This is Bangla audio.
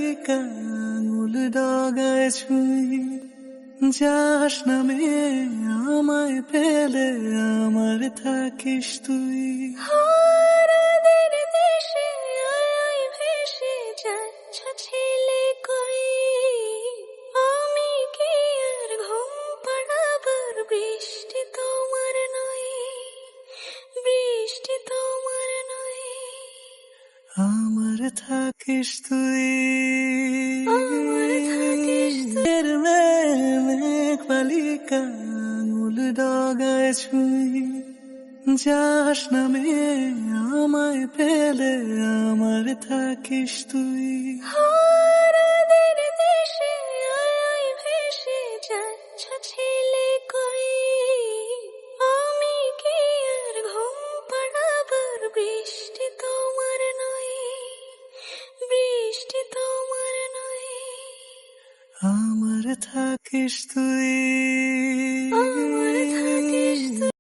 বালিকা আঙুল ডগায় ছুঁই, যাস নামে আমায় পেলে আমার থাকিস তুই। হারাদের দেশে আয় ভেসে যাচ্ছ ছেলে কই, আমি কি আর ঘুম পাড়াবার বৃষ্টি তোমার নয়, বৃষ্টি তোমার নয়। আমার থাকিস তুই, আমার থাকিস তুই। মেঘ বালিকা আঙুল ডগায় ছুঁই, যাস নামে আমায় পেলে আমার থাকিস তুই। হারাদের দেশে আয় ভেসে যাচ্ছ ছেলে কই, আমি কি আর ঘুম পাড়াবার বৃষ্টি তোমার নয়, বৃষ্টি তোমার নয়। আমার থাকিস তুই।